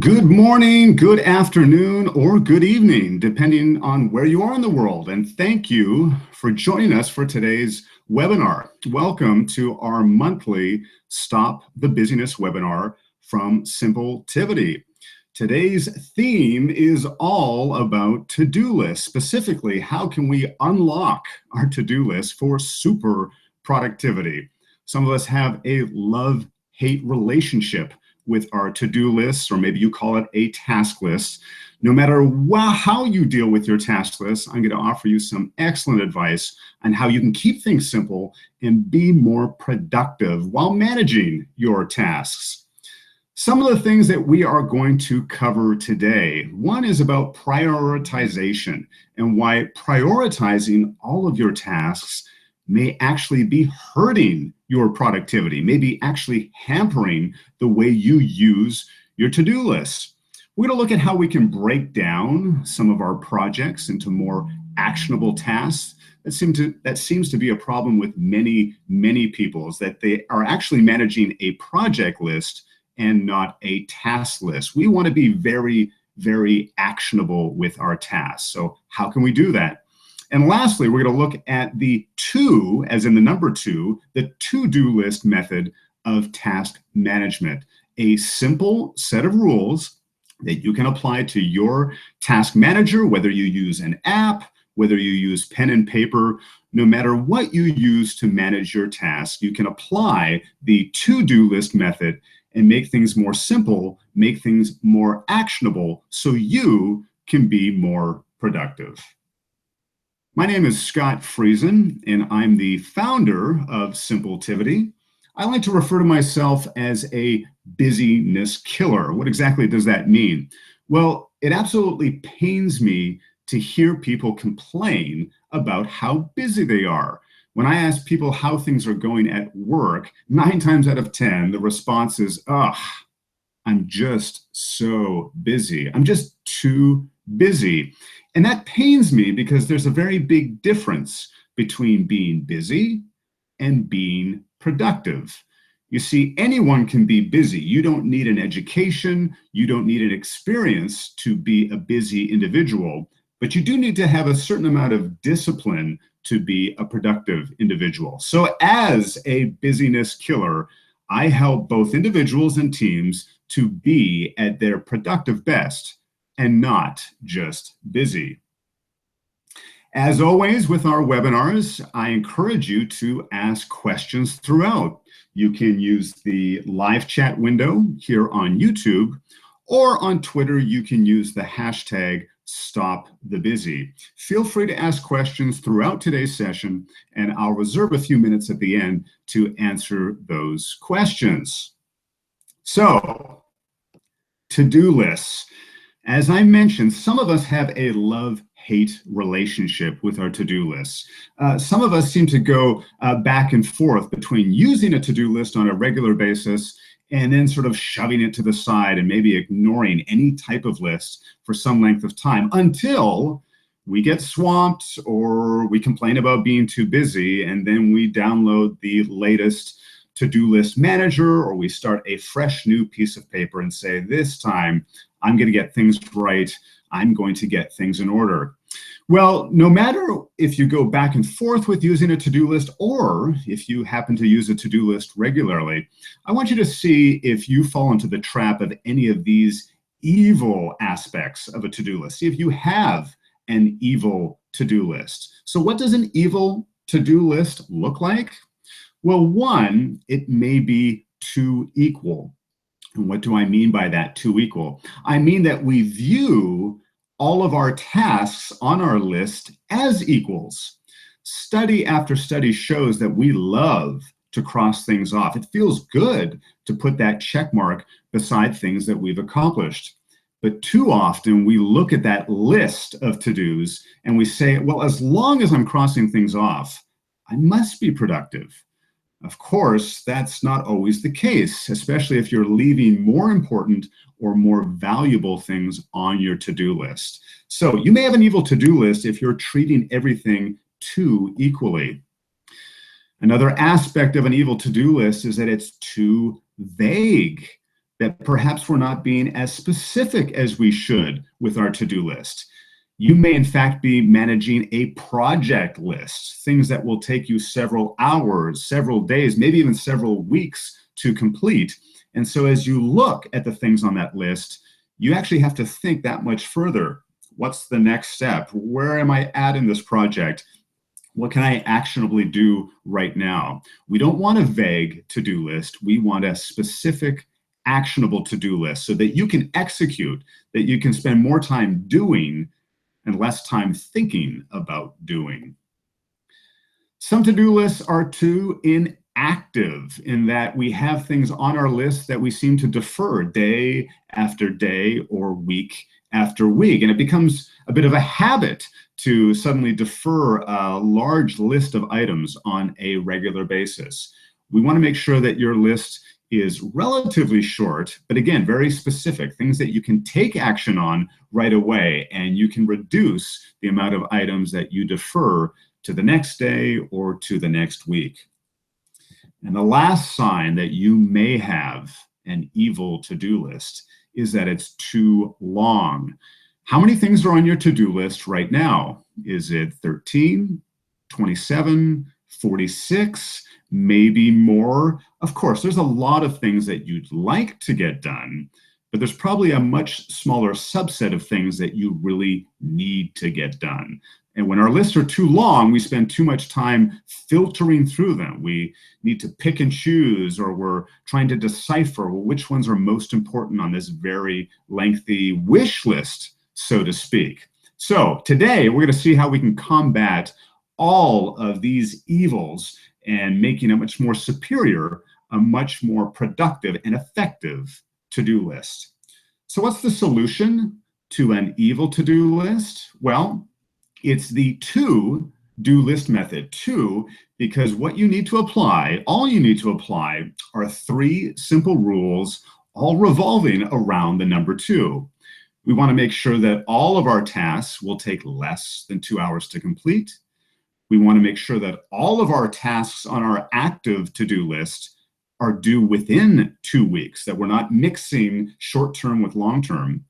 Good morning, good afternoon, or good evening, depending on where you are in the world. And thank you for joining us for today's webinar. Welcome to our monthly Stop the Busyness webinar from Simpletivity. Today's theme is all about to-do lists. Specifically, how can we unlock our to-do list for super productivity? Some of us have a love-hate relationship with our to-do lists, or maybe you call it a task list. No matter how you deal with your task list, I'm going to offer you some excellent advice on how you can keep things simple and be more productive while managing your tasks. Some of the things that we are going to cover today. One is about prioritization and why prioritizing all of your tasks may actually be hurting your productivity, maybe actually hampering the way you use your to-do list. We're going to look at how we can break down some of our projects into more actionable tasks. That seems to be a problem with many people, is that they are actually managing a project list and not a task list. We want to be very actionable with our tasks. So how can we do that? And lastly, we're going to look at the two, as in the number two, the to-do list method of task management. A simple set of rules that you can apply to your task manager, whether you use an app, whether you use pen and paper, no matter what you use to manage your tasks, you can apply the to-do list method and make things more simple, make things more actionable, so you can be more productive. My name is Scott Friesen, and I'm the founder of Simpletivity. I like to refer to myself as a busyness killer. What exactly does that mean? Well, it absolutely pains me to hear people complain about how busy they are. When I ask people how things are going at work, 9 times out of 10, the response is, ugh, I'm just so busy. I'm just too busy. And that pains me because there's a very big difference between being busy and being productive. You see, anyone can be busy. You don't need an education, you don't need an experience to be a busy individual, but you do need to have a certain amount of discipline to be a productive individual. So as a busyness killer, I help both individuals and teams to be at their productive best and not just busy. As always with our webinars, I encourage you to ask questions throughout. You can use the live chat window here on YouTube, or on Twitter, you can use the hashtag #StopTheBusy. Feel free to ask questions throughout today's session, and I'll reserve a few minutes at the end to answer those questions. So, to-do lists. As I mentioned, some of us have a love-hate relationship with our to-do lists. Some of us seem to go back and forth between using a to-do list on a regular basis and then sort of shoving it to the side and maybe ignoring any type of list for some length of time until we get swamped or we complain about being too busy, and then we download the latest to-do list manager, or we start a fresh new piece of paper and say, this time I'm going to get things right. I'm going to get things in order. Well, no matter if you go back and forth with using a to-do list or if you happen to use a to-do list regularly, I want you to see if you fall into the trap of any of these evil aspects of a to-do list. See if you have an evil to-do list. So what does an evil to-do list look like? Well, one, it may be too equal. And what do I mean by that, too equal? I mean that we view all of our tasks on our list as equals. Study after study shows that we love to cross things off. It feels good to put that check mark beside things that we've accomplished. But too often we look at that list of to-dos and we say, well, as long as I'm crossing things off, I must be productive. Of course, that's not always the case, especially if you're leaving more important or more valuable things on your to-do list. So you may have an evil to-do list if you're treating everything too equally. Another aspect of an evil to-do list is that it's too vague. that perhaps we're not being as specific as we should with our to-do list. You may, in fact, be managing a project list, things that will take you several hours, several days, maybe even several weeks to complete. And so as you look at the things on that list, you actually have to think that much further. What's the next step? Where am I at in this project? What can I actionably do right now? We don't want a vague to-do list. We want a specific, actionable to-do list so that you can execute, that you can spend more time doing and less time thinking about doing. Some to-do lists are too inactive in that we have things on our list that we seem to defer day after day or week after week. And it becomes a bit of a habit to suddenly defer a large list of items on a regular basis. We want to make sure that your list is relatively short, but again, very specific, things that you can take action on right away, and you can reduce the amount of items that you defer to the next day or to the next week. And the last sign that you may have an evil to-do list is that it's too long. How many things are on your to-do list right now? Is it 13, 27, 46? Maybe more. Of course, there's a lot of things that you'd like to get done, but there's probably a much smaller subset of things that you really need to get done. And when our lists are too long, we spend too much time filtering through them. We need to pick and choose, or we're trying to decipher, well, which ones are most important on this very lengthy wish list, so to speak. So today, we're going to see how we can combat all of these evils and making a much more superior, a much more productive and effective to-do list. So what's the solution to an evil to-do list? Well, it's the to-do list method. To, because what you need to apply, all you need to apply are 3 simple rules, all revolving around the number 2. We want to make sure that all of our tasks will take less than 2 hours to complete. We want to make sure that all of our tasks on our active to-do list are due within 2 weeks, that we're not mixing short-term with long-term.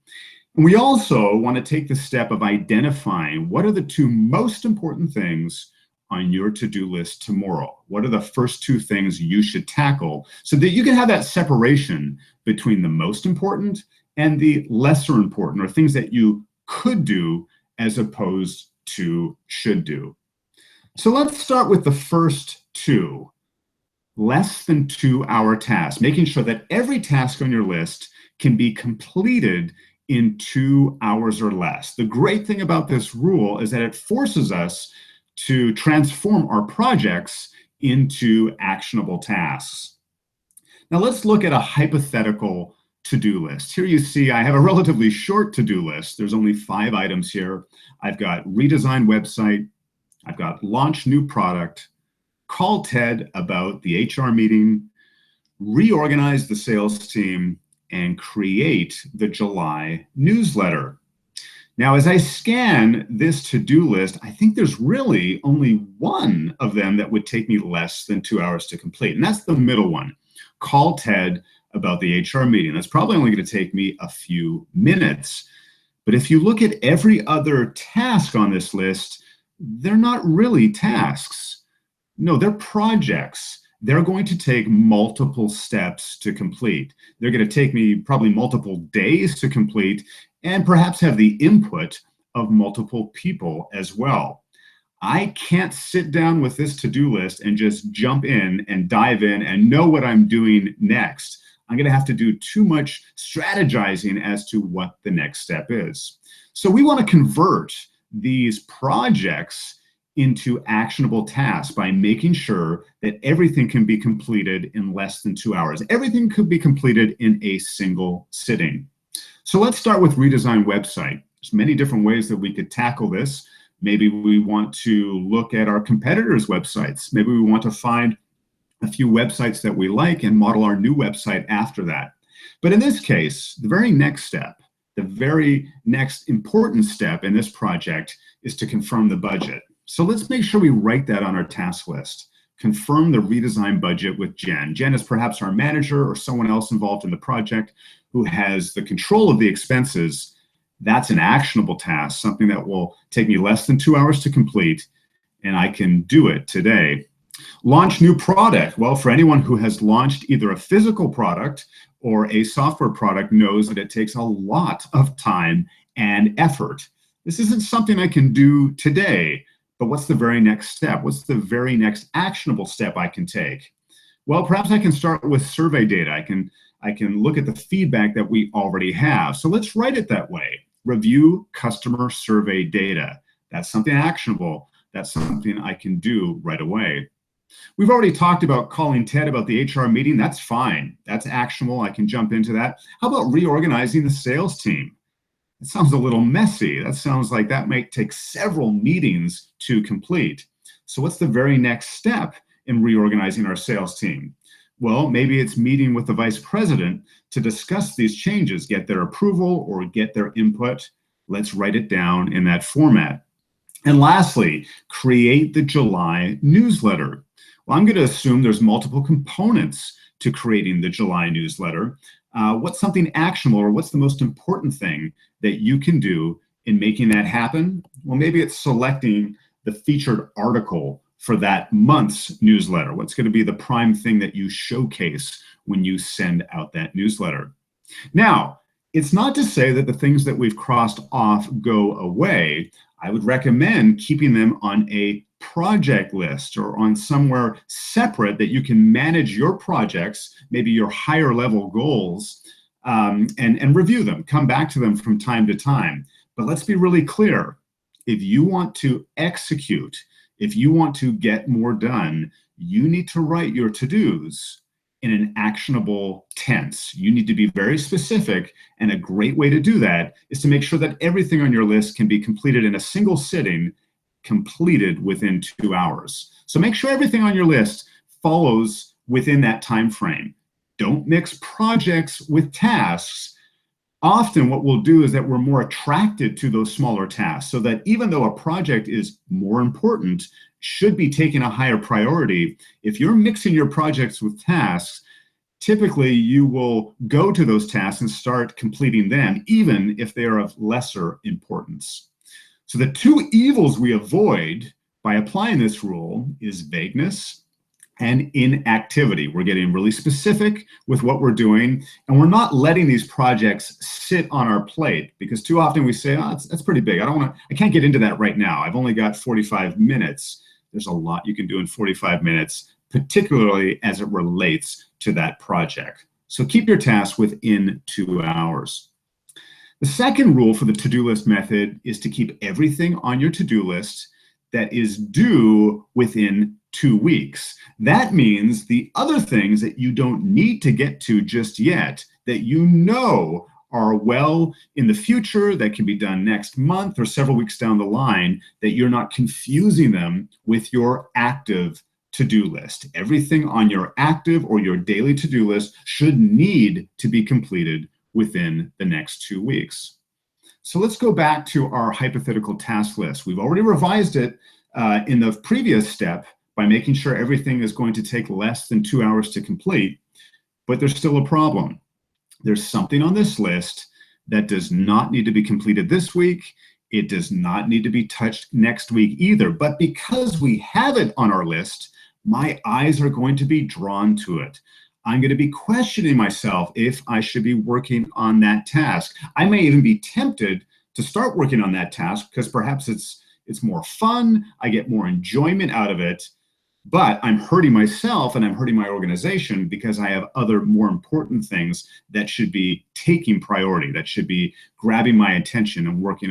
And we also want to take the step of identifying what are the 2 most important things on your to-do list tomorrow. What are the first 2 things you should tackle so that you can have that separation between the most important and the lesser important, or things that you could do as opposed to should do. So let's start with the first 2, less than 2-hour tasks, making sure that every task on your list can be completed in 2 hours or less. The great thing about this rule is that it forces us to transform our projects into actionable tasks. Now let's look at a hypothetical to-do list. Here you see I have a relatively short to-do list. There's only 5 items here. I've got redesign website, I've got launch new product, call Ted about the HR meeting, reorganize the sales team, and create the July newsletter. Now, as I scan this to-do list, I think there's really only one of them that would take me less than 2 hours to complete, and that's the middle one. Call Ted about the HR meeting. That's probably only going to take me a few minutes. But if you look at every other task on this list, they're not really tasks. No, they're projects. They're going to take multiple steps to complete. They're going to take me probably multiple days to complete, and perhaps have the input of multiple people as well. I can't sit down with this to-do list and just jump in and dive in and know what I'm doing next. I'm going to have to do too much strategizing as to what the next step is. So we want to convert these projects into actionable tasks by making sure that everything can be completed in less than 2 hours. Everything could be completed in a single sitting. So let's start with redesign website. There's many different ways that we could tackle this. Maybe we want to look at our competitors' websites. Maybe we want to find a few websites that we like and model our new website after that. But in this case, the very next step, the very next important step in this project is to confirm the budget. So let's make sure we write that on our task list. confirm the redesign budget with Jen. Jen is perhaps our manager or someone else involved in the project who has the control of the expenses. That's an actionable task, something that will take me less than 2 hours to complete, and I can do it today. Launch new product. Well, for anyone who has launched either a physical product or a software product knows that it takes a lot of time and effort. This isn't something I can do today, but what's the very next step? What's the very next actionable step I can take? Well, perhaps I can start with survey data. I can look at the feedback that we already have. So let's write it that way. Review customer survey data. That's something actionable. That's something I can do right away. We've already talked about calling Ted about the HR meeting. That's fine. That's actionable. I can jump into that. How about reorganizing the sales team? It sounds a little messy. That sounds like that might take several meetings to complete. So what's the very next step in reorganizing our sales team? Well, maybe it's meeting with the vice president to discuss these changes, get their approval or get their input. Let's write it down in that format. And lastly, create the July newsletter. Well, I'm going to assume there's multiple components to creating the July newsletter. What's something actionable, or what's the most important thing that you can do in making that happen? Well, maybe it's selecting the featured article for that month's newsletter. What's going to be the prime thing that you showcase when you send out that newsletter? Now, it's not to say that the things that we've crossed off go away. I would recommend keeping them on a project list or on somewhere separate that you can manage your projects, maybe your higher level goals, and review them, come back to them from time to time. But let's be really clear. If you want to execute, if you want to get more done, you need to write your to-dos in an actionable tense. You need to be very specific, and a great way to do that is to make sure that everything on your list can be completed in a single sitting, completed within 2 hours. So make sure everything on your list follows within that time frame. Don't mix projects with tasks. Often what we'll do is that we're more attracted to those smaller tasks, so that even though a project is more important, should be taking a higher priority, if you're mixing your projects with tasks, typically you will go to those tasks and start completing them, even if they are of lesser importance. So the two evils we avoid by applying this rule is vagueness and inactivity. We're getting really specific with what we're doing, and we're not letting these projects sit on our plate, because too often we say, oh, that's pretty big. I can't get into that right now. I've only got 45 minutes. There's a lot you can do in 45 minutes, particularly as it relates to that project. So keep your tasks within 2 hours. The second rule for the to-do list method is to keep everything on your to-do list that is due within 2 weeks. That means the other things that you don't need to get to just yet, that you know are well in the future, that can be done next month or several weeks down the line, that you're not confusing them with your active to-do list. Everything on your active or your daily to-do list should need to be completed within the next 2 weeks. So let's go back to our hypothetical task list. We've already revised it in the previous step by making sure everything is going to take less than 2 hours to complete, but there's still a problem. There's something on this list that does not need to be completed this week. It does not need to be touched next week either. But because we have it on our list, my eyes are going to be drawn to it. I'm going to be questioning myself if I should be working on that task. I may even be tempted to start working on that task because perhaps it's more fun. I get more enjoyment out of it. But I'm hurting myself and I'm hurting my organization because I have other more important things that should be taking priority, that should be grabbing my attention and working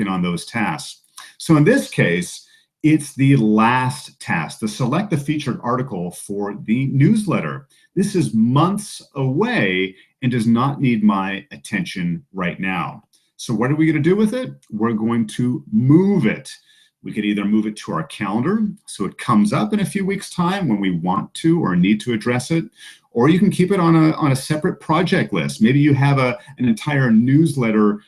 on those tasks. So in this case, it's the last task, to select the featured article for the newsletter. This is months away and does not need my attention right now. So what are we going to do with it? We're going to move it. We could either move it to our calendar so it comes up in a few weeks' time when we want to or need to address it, or you can keep it on a separate project list. Maybe you have an entire newsletter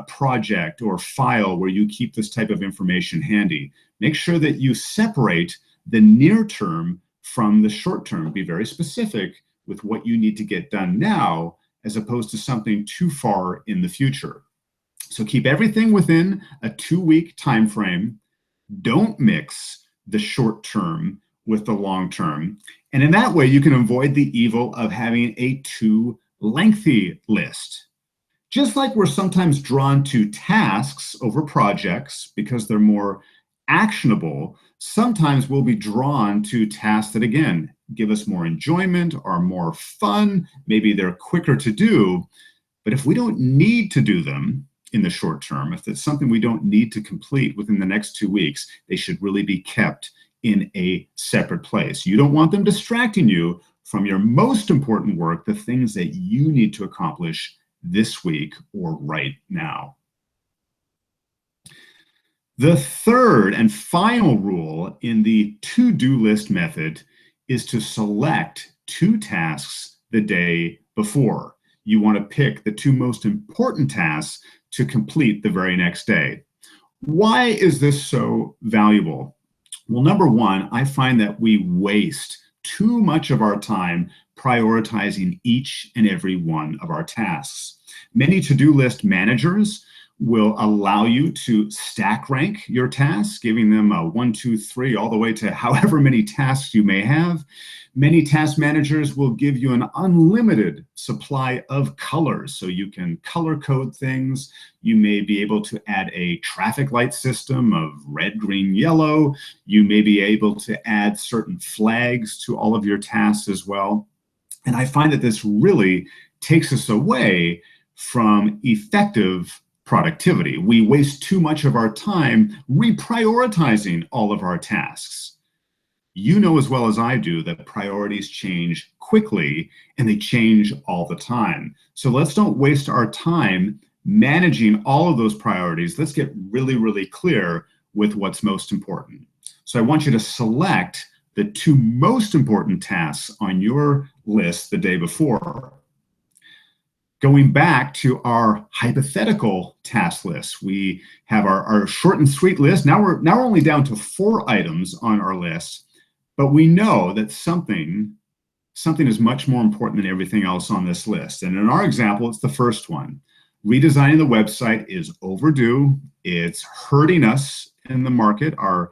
project or file where you keep this type of information handy. Make sure that you separate the near term from the short term. Be very specific with what you need to get done now, as opposed to something too far in the future. So keep everything within a 2-week time frame. Don't mix the short term with the long term. And in that way, you can avoid the evil of having a too lengthy list. Just like we're sometimes drawn to tasks over projects because they're more actionable, sometimes we'll be drawn to tasks that, again, give us more enjoyment, are more fun, maybe they're quicker to do. But if we don't need to do them in the short term, if it's something we don't need to complete within the next 2 weeks, they should really be kept in a separate place. You don't want them distracting you from your most important work, the things that you need to accomplish this week or right now. The third and final rule in the to-do list method is to select 2 tasks the day before. You want to pick the 2 most important tasks to complete the very next day. Why is this so valuable? Well, number one, I find that we waste too much of our time prioritizing each and every one of our tasks. Many to-do list managers will allow you to stack rank your tasks, giving them a 1, 2, 3, all the way to however many tasks you may have. Many task managers will give you an unlimited supply of colors, so you can color code things. You may be able to add a traffic light system of red, green, yellow. You may be able to add certain flags to all of your tasks as well. And I find that this really takes us away from effective productivity. We waste too much of our time reprioritizing all of our tasks. You know as well as I do that priorities change quickly and they change all the time. So let's don't waste our time managing all of those priorities. Let's get really, really clear with what's most important. So I want you to select the 2 most important tasks on your list the day before. Going back to our hypothetical task list, we have our short and sweet list. Now we're only down to 4 items on our list, but we know that something is much more important than everything else on this list. And in our example, it's the first one. Redesigning the website is overdue. It's hurting us in the market. Our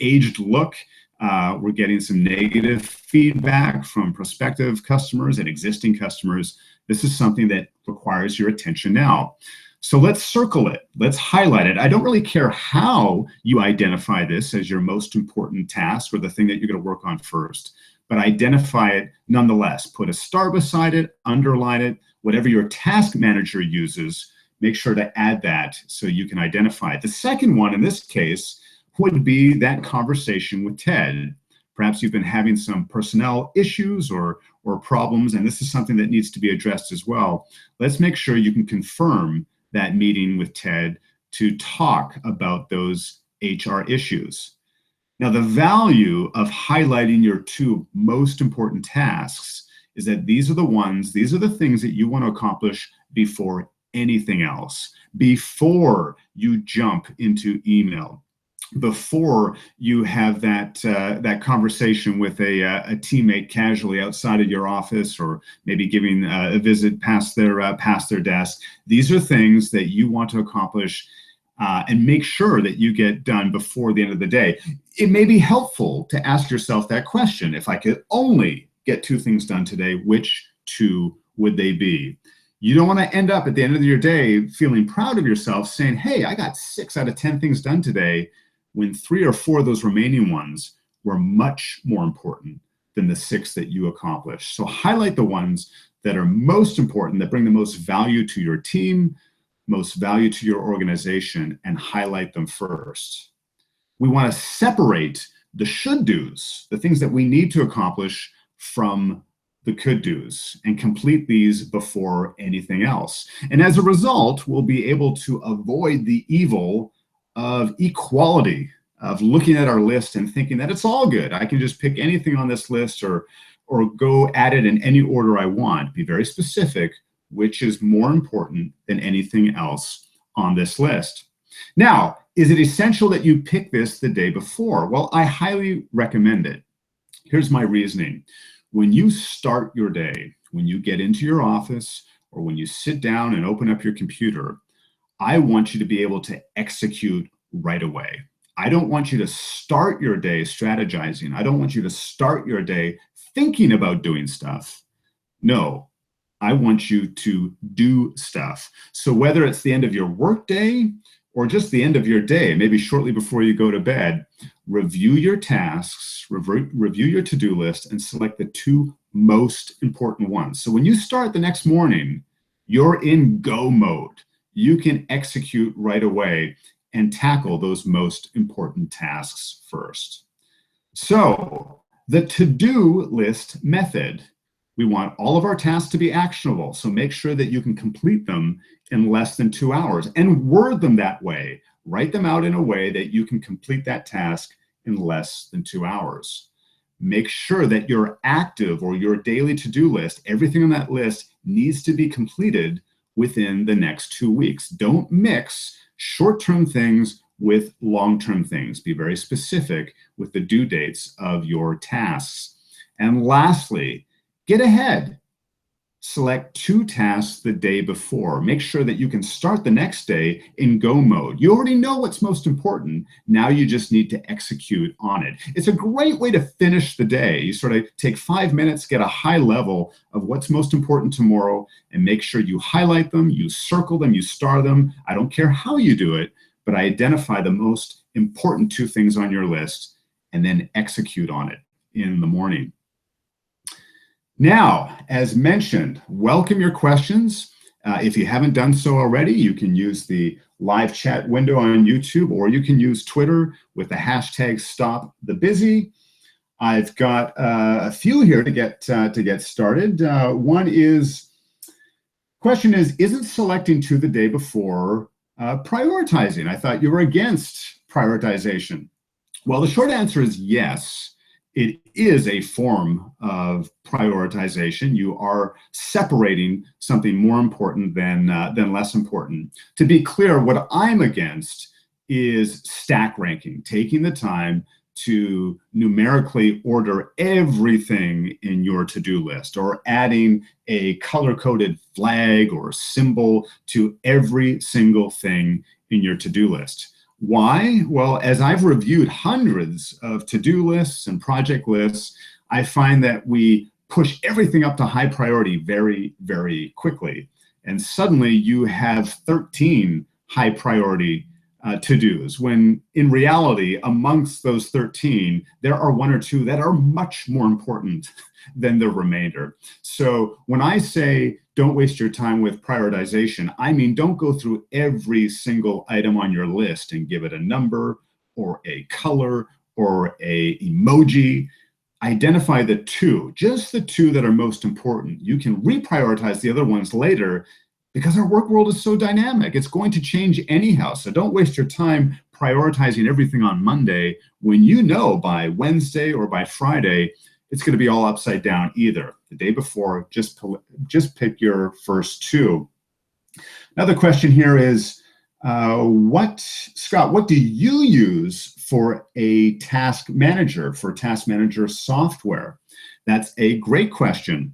aged look, we're getting some negative feedback from prospective customers and existing customers. This is something that requires your attention now. So let's circle it. Let's highlight it. I don't really care how you identify this as your most important task or the thing that you're going to work on first, but identify it nonetheless. Put a star beside it, underline it, whatever your task manager uses, make sure to add that so you can identify it. The second one in this case would be that conversation with Ted. Perhaps you've been having some personnel issues or problems, and this is something that needs to be addressed as well. Let's make sure you can confirm that meeting with Ted to talk about those HR issues. Now, the value of highlighting your 2 most important tasks is that these are the things that you want to accomplish before anything else, before you jump into email, before you have that conversation with a teammate casually outside of your office, or maybe giving a visit past their desk. These are things that you want to accomplish and make sure that you get done before the end of the day. It may be helpful to ask yourself that question. If I could only get 2 things done today, which 2 would they be? You don't want to end up at the end of your day feeling proud of yourself saying, hey, I got 6 out of 10 things done today, when 3 or 4 of those remaining ones were much more important than the 6 that you accomplished. So highlight the ones that are most important, that bring the most value to your team, most value to your organization, and highlight them first. We want to separate the should-dos, the things that we need to accomplish, from the could-dos, and complete these before anything else. And as a result, we'll be able to avoid the evil of equality, of looking at our list and thinking that it's all good. I can just pick anything on this list or go at it in any order I want. Be very specific, which is more important than anything else on this list. Now, is it essential that you pick this the day before? Well, I highly recommend it. Here's my reasoning. When you start your day, when you get into your office, or when you sit down and open up your computer, I want you to be able to execute right away. I don't want you to start your day strategizing. I don't want you to start your day thinking about doing stuff. No, I want you to do stuff. So whether it's the end of your workday or just the end of your day, maybe shortly before you go to bed, review your tasks, review your to-do list, and select the two most important ones. So when you start the next morning, you're in go mode. You can execute right away and tackle those most important tasks first. So the to-do list method. We want all of our tasks to be actionable, so make sure that you can complete them in less than 2 hours and word them that way. Write them out in a way that you can complete that task in less than 2 hours. Make sure that your active or your daily to-do list, everything on that list needs to be completed within the next 2 weeks. Don't mix short-term things with long-term things. Be very specific with the due dates of your tasks. And lastly, get ahead. Select 2 tasks the day before. Make sure that you can start the next day in go mode. You already know what's most important. Now you just need to execute on it. It's a great way to finish the day. You sort of take 5 minutes, get a high level of what's most important tomorrow, and make sure you highlight them, you circle them, you star them. I don't care how you do it, but identify the most important 2 things on your list and then execute on it in the morning. Now, as mentioned, welcome your questions. If you haven't done so already, you can use the live chat window on YouTube, or you can use Twitter with the hashtag #StopTheBusy. I've got a few here to get started. One is, question is, isn't selecting to the day before prioritizing? I thought you were against prioritization. Well, the short answer is yes. It is a form of prioritization. You are separating something more important than less important. To be clear, what I'm against is stack ranking, taking the time to numerically order everything in your to-do list, or adding a color-coded flag or symbol to every single thing in your to-do list. Why? Well, as I've reviewed hundreds of to-do lists and project lists, I find that we push everything up to high priority very, very quickly. And suddenly you have 13 high priority to-dos, when in reality, amongst those 13, there are 1 or 2 that are much more important than the remainder. So when I say don't waste your time with prioritization, I mean don't go through every single item on your list and give it a number or a color or a emoji. Identify the 2, just the 2 that are most important. You can reprioritize the other ones later, because our work world is so dynamic. It's going to change anyhow. So don't waste your time prioritizing everything on Monday when you know by Wednesday or by Friday, it's going to be all upside down either. The day before, just pick your first 2. Another question here is, Scott, what do you use for a task manager, for task manager software? That's a great question.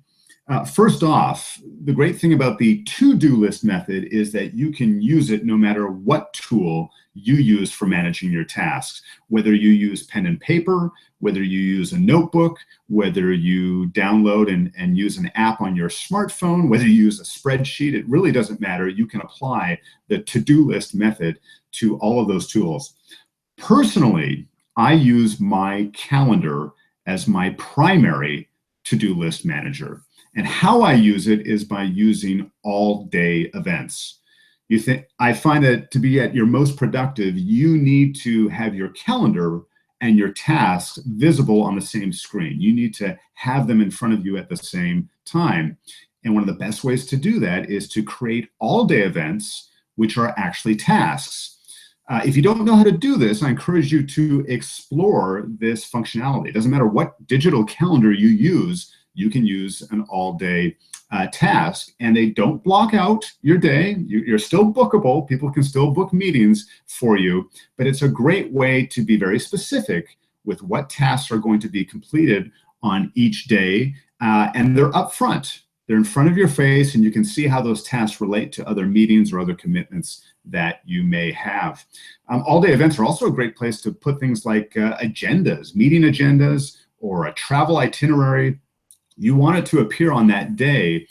First off, the great thing about the to-do list method is that you can use it no matter what tool you use for managing your tasks. Whether you use pen and paper, whether you use a notebook, whether you download and use an app on your smartphone, whether you use a spreadsheet, it really doesn't matter. You can apply the to-do list method to all of those tools. Personally, I use my calendar as my primary to-do list manager. And how I use it is by using all-day events. I find that to be at your most productive, you need to have your calendar and your tasks visible on the same screen. You need to have them in front of you at the same time. And one of the best ways to do that is to create all-day events, which are actually tasks. If you don't know how to do this, I encourage you to explore this functionality. It doesn't matter what digital calendar you use, you can use an all-day task, and they don't block out your day. You're still bookable. People can still book meetings for you, but it's a great way to be very specific with what tasks are going to be completed on each day, and they're upfront. They're in front of your face, and you can see how those tasks relate to other meetings or other commitments that you may have. All-day events are also a great place to put things like agendas, meeting agendas, or a travel itinerary. You want it to appear on that day.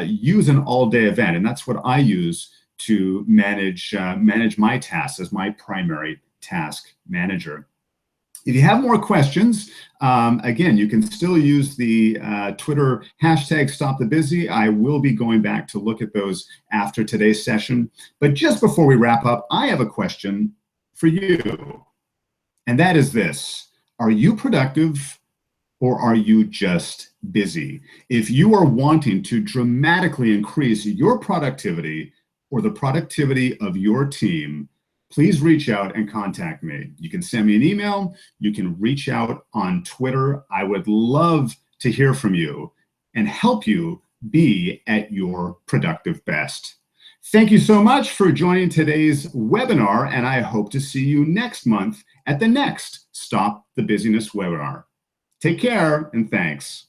Use an all-day event, and that's what I use to manage my tasks as my primary task manager. If you have more questions, again, you can still use the Twitter hashtag #StopTheBusy. I will be going back to look at those after today's session. But just before we wrap up, I have a question for you. And that is this: are you productive, or are you just busy? If you are wanting to dramatically increase your productivity or the productivity of your team, please reach out and contact me. You can send me an email. You can reach out on Twitter. I would love to hear from you and help you be at your productive best. Thank you so much for joining today's webinar, and I hope to see you next month at the next Stop the Busyness webinar. Take care, and thanks.